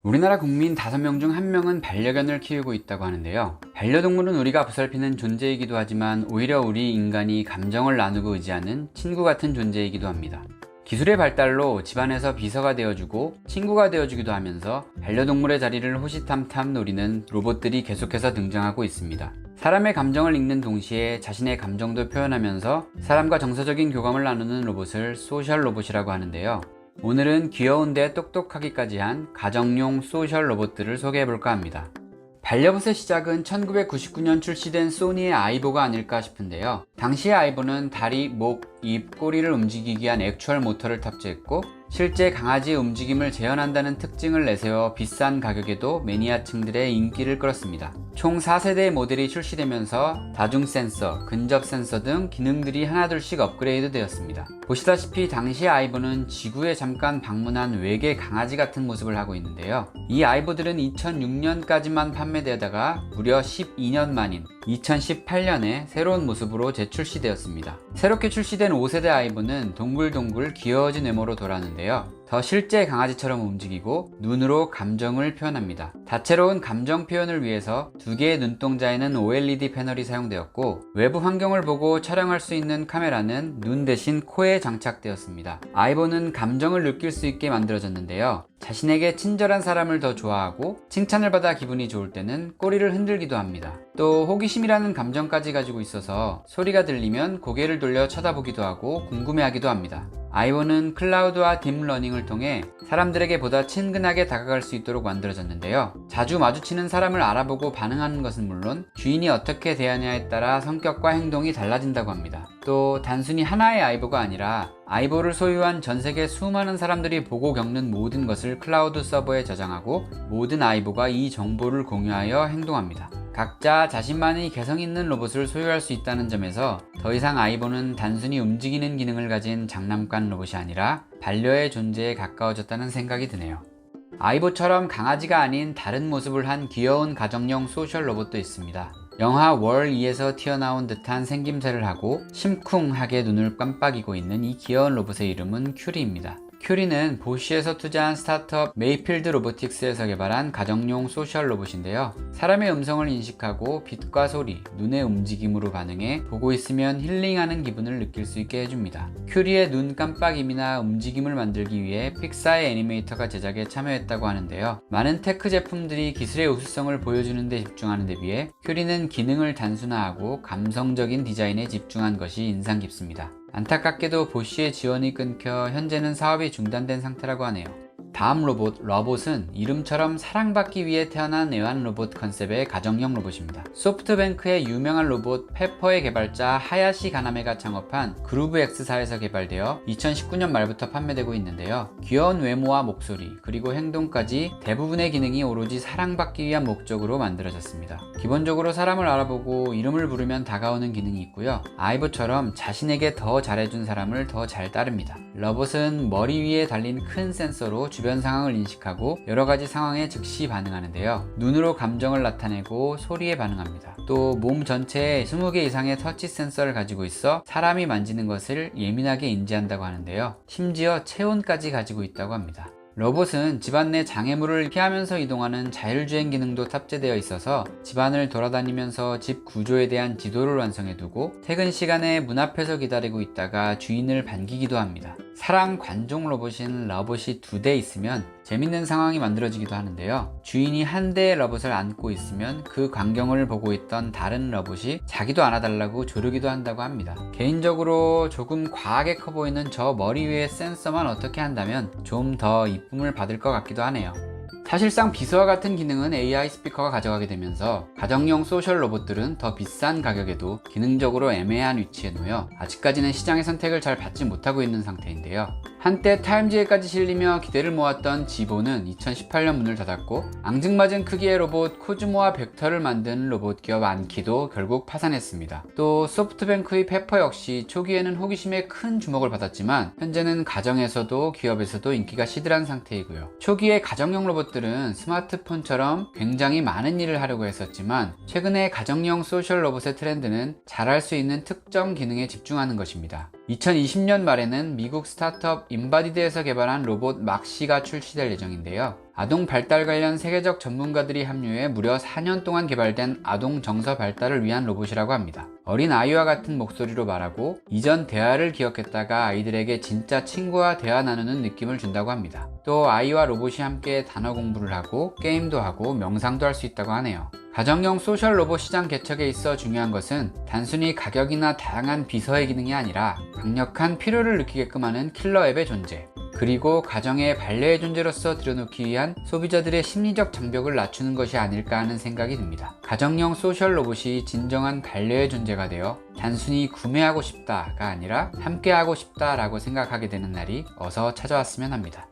우리나라 국민 5명 중 1명은 반려견을 키우고 있다고 하는데요. 반려동물은 우리가 보살피는 존재이기도 하지만 오히려 우리 인간이 감정을 나누고 의지하는 친구 같은 존재이기도 합니다. 기술의 발달로 집안에서 비서가 되어주고 친구가 되어주기도 하면서 반려동물의 자리를 호시탐탐 노리는 로봇들이 계속해서 등장하고 있습니다. 사람의 감정을 읽는 동시에 자신의 감정도 표현하면서 사람과 정서적인 교감을 나누는 로봇을 소셜 로봇이라고 하는데요. 오늘은 귀여운데 똑똑하기까지 한 가정용 소셜 로봇들을 소개해볼까 합니다. 반려봇의 시작은 1999년 출시된 소니의 아이보가 아닐까 싶은데요. 당시의 아이보는 다리, 목, 입, 꼬리를 움직이기 위한 액추얼 모터를 탑재했고 실제 강아지의 움직임을 재현한다는 특징을 내세워 비싼 가격에도 매니아층들의 인기를 끌었습니다. 총 4세대의 모델이 출시되면서 다중 센서, 근접 센서 등 기능들이 하나둘씩 업그레이드 되었습니다. 보시다시피 당시 아이보는 지구에 잠깐 방문한 외계 강아지 같은 모습을 하고 있는데요. 이 아이보들은 2006년까지만 판매되다가 무려 12년 만인 2018년에 새로운 모습으로 재출시되었습니다. 새롭게 출시된 5세대 아이보는 동글동글 귀여워진 외모로 돌아왔는데요. 더 실제 강아지처럼 움직이고 눈으로 감정을 표현합니다. 다채로운 감정 표현을 위해서 2개의 눈동자에는 OLED 패널이 사용되었고 외부 환경을 보고 촬영할 수 있는 카메라는 눈 대신 코에 장착되었습니다. 아이보는 감정을 느낄 수 있게 만들어졌는데요. 자신에게 친절한 사람을 더 좋아하고 칭찬을 받아 기분이 좋을 때는 꼬리를 흔들기도 합니다. 또 호기심이라는 감정까지 가지고 있어서 소리가 들리면 고개를 돌려 쳐다보기도 하고 궁금해하기도 합니다. 아이보는 클라우드와 딥러닝을 통해 사람들에게 보다 친근하게 다가갈 수 있도록 만들어졌는데요. 자주 마주치는 사람을 알아보고 반응하는 것은 물론 주인이 어떻게 대하냐에 따라 성격과 행동이 달라진다고 합니다. 또 단순히 하나의 아이보가 아니라 아이보를 소유한 전 세계 수많은 사람들이 보고 겪는 모든 것을 클라우드 서버에 저장하고 모든 아이보가 이 정보를 공유하여 행동합니다. 각자 자신만의 개성 있는 로봇을 소유할 수 있다는 점에서 더 이상 아이보는 단순히 움직이는 기능을 가진 장난감 로봇이 아니라 반려의 존재에 가까워졌다는 생각이 드네요. 아이보처럼 강아지가 아닌 다른 모습을 한 귀여운 가정용 소셜 로봇도 있습니다. 영화 월2에서 튀어나온 듯한 생김새를 하고 심쿵하게 눈을 깜빡이고 있는 이 귀여운 로봇의 이름은 큐리입니다. 큐리는 보쉬에서 투자한 스타트업 메이필드 로보틱스에서 개발한 가정용 소셜 로봇인데요. 사람의 음성을 인식하고 빛과 소리, 눈의 움직임으로 반응해 보고 있으면 힐링하는 기분을 느낄 수 있게 해줍니다. 큐리의 눈 깜빡임이나 움직임을 만들기 위해 픽사의 애니메이터가 제작에 참여했다고 하는데요. 많은 테크 제품들이 기술의 우수성을 보여주는 데 집중하는 데 비해 큐리는 기능을 단순화하고 감성적인 디자인에 집중한 것이 인상 깊습니다. 안타깝게도 보쉬의 지원이 끊겨 현재는 사업이 중단된 상태라고 하네요. 다음 로봇, 러봇은 이름처럼 사랑받기 위해 태어난 애완 로봇 컨셉의 가정용 로봇입니다. 소프트뱅크의 유명한 로봇 페퍼의 개발자 하야시 가나메가 창업한 그루브X사에서 개발되어 2019년 말부터 판매되고 있는데요. 귀여운 외모와 목소리, 그리고 행동까지 대부분의 기능이 오로지 사랑받기 위한 목적으로 만들어졌습니다. 기본적으로 사람을 알아보고 이름을 부르면 다가오는 기능이 있고요. 아이보처럼 자신에게 더 잘해준 사람을 더 잘 따릅니다. 러봇은 머리 위에 달린 큰 센서로 주변 상황을 인식하고 여러가지 상황에 즉시 반응하는데요. 눈으로 감정을 나타내고 소리에 반응합니다. 또 몸 전체에 20개 이상의 터치 센서를 가지고 있어 사람이 만지는 것을 예민하게 인지한다고 하는데요. 심지어 체온까지 가지고 있다고 합니다. 로봇은 집안 내 장애물을 피하면서 이동하는 자율주행 기능도 탑재되어 있어서 집안을 돌아다니면서 집 구조에 대한 지도를 완성해두고 퇴근 시간에 문 앞에서 기다리고 있다가 주인을 반기기도 합니다. 사랑 관종 로봇인 러봇이 2대 있으면 재밌는 상황이 만들어지기도 하는데요. 주인이 한 대의 러봇을 안고 있으면 그 광경을 보고 있던 다른 러봇이 자기도 안아달라고 조르기도 한다고 합니다. 개인적으로 조금 과하게 커 보이는 저 머리 위의 센서만 어떻게 한다면 좀 더 이쁨을 받을 것 같기도 하네요. 사실상 비서와 같은 기능은 AI 스피커가 가져가게 되면서 가정용 소셜 로봇들은 더 비싼 가격에도 기능적으로 애매한 위치에 놓여 아직까지는 시장의 선택을 잘 받지 못하고 있는 상태인데요. 한때 타임지에까지 실리며 기대를 모았던 지보는 2018년 문을 닫았고 앙증맞은 크기의 로봇 코즈모와 벡터를 만든 로봇 기업 안키도 결국 파산했습니다. 또 소프트뱅크의 페퍼 역시 초기에는 호기심에 큰 주목을 받았지만 현재는 가정에서도 기업에서도 인기가 시들한 상태이고요. 초기에 가정용 로봇들은 스마트폰처럼 굉장히 많은 일을 하려고 했었지만 최근에 가정용 소셜 로봇의 트렌드는 잘할 수 있는 특정 기능에 집중하는 것입니다. 2020년 말에는 미국 스타트업 인바디드에서 개발한 로봇 막시가 출시될 예정인데요. 아동 발달 관련 세계적 전문가들이 합류해 무려 4년 동안 개발된 아동 정서 발달을 위한 로봇이라고 합니다. 어린 아이와 같은 목소리로 말하고 이전 대화를 기억했다가 아이들에게 진짜 친구와 대화 나누는 느낌을 준다고 합니다. 또 아이와 로봇이 함께 단어 공부를 하고 게임도 하고 명상도 할 수 있다고 하네요. 가정용 소셜 로봇 시장 개척에 있어 중요한 것은 단순히 가격이나 다양한 비서의 기능이 아니라 강력한 필요를 느끼게끔 하는 킬러 앱의 존재, 그리고 가정의 반려의 존재로서 들여놓기 위한 소비자들의 심리적 장벽을 낮추는 것이 아닐까 하는 생각이 듭니다. 가정용 소셜 로봇이 진정한 반려의 존재가 되어 단순히 구매하고 싶다가 아니라 함께하고 싶다라고 생각하게 되는 날이 어서 찾아왔으면 합니다.